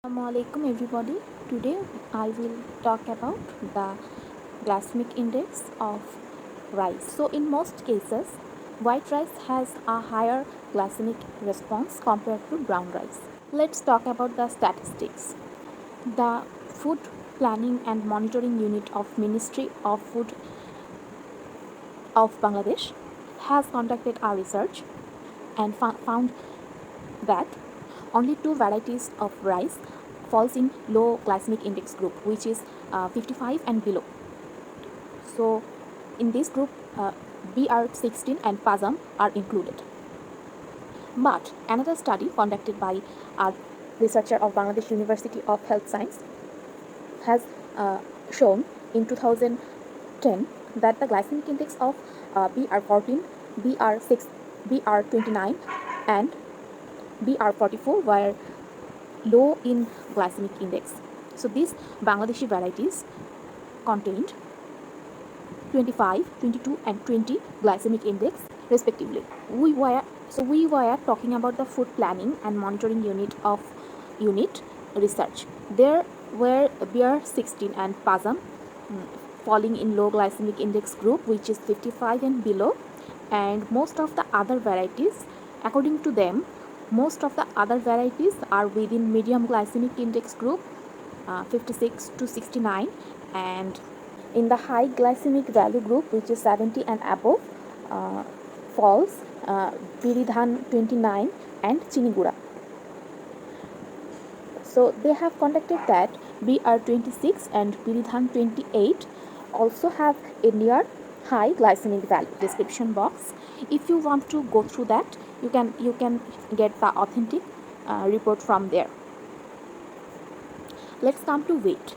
Assalamualaikum everybody. Today I will talk about the glycemic index of rice. So in most cases, white rice has a higher glycemic response compared to brown rice. Let's talk about the statistics. The Food Planning and Monitoring Unit of Ministry of Food of Bangladesh has conducted a research and found that only two varieties of rice falls in low glycemic index group, which is 55 and below. So in this group, BR16 and PASAM are included. But another study conducted by a researcher of Bangladesh University of Health Science has shown in 2010 that the glycemic index of BR14, BR6, BR29 and BR44 were low in glycemic index. So these Bangladeshi varieties contained 25, 22 and 20 glycemic index respectively. We were talking about the food planning and monitoring unit research. There were BR16 and PASAM falling in low glycemic index group, which is 55 and below, and most of the other varieties, according to them, most of the other varieties are within medium glycemic index group, 56 to 69, and in the high glycemic value group, which is 70 and above, falls Biridhan 29 and Chinigura. So they have conducted that BR26 and Biridhan 28 also have a near high glycemic value. Description box. If you want to go through that, you can get the authentic report from there. Let's come to wheat.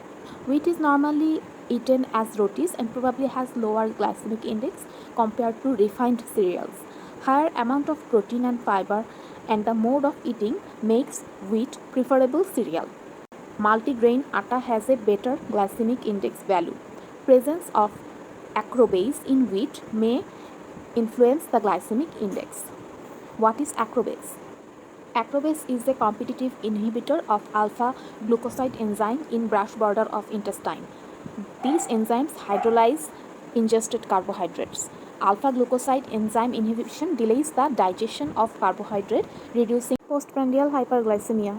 Wheat is normally eaten as rotis and probably has lower glycemic index compared to refined cereals. Higher amount of protein and fiber and the mode of eating makes wheat preferable cereal. Multigrain atta has a better glycemic index value. Presence of acrobase in wheat may influence the glycemic index. What is acrobase? Acrobase is a competitive inhibitor of alpha glucoside enzyme in brush border of intestine. These enzymes hydrolyze ingested carbohydrates. Alpha glucoside enzyme inhibition delays the digestion of carbohydrate, reducing postprandial hyperglycemia.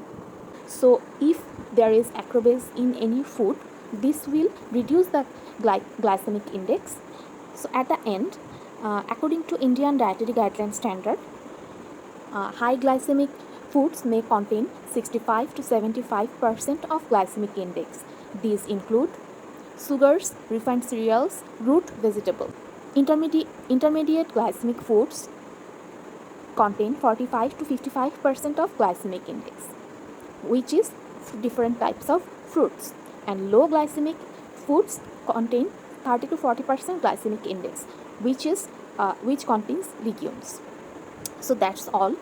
So if there is acrobase in any food, this will reduce the glycemic index. So at the end, according to Indian Dietary Guideline Standard, high glycemic foods may contain 65 to 75% of glycemic index. These include sugars, refined cereals, root vegetable. Intermediate glycemic foods contain 45 to 55% of glycemic index, which is different types of fruits, and low glycemic foods contain 30 to 40% glycemic index, which contains legumes. So that's all.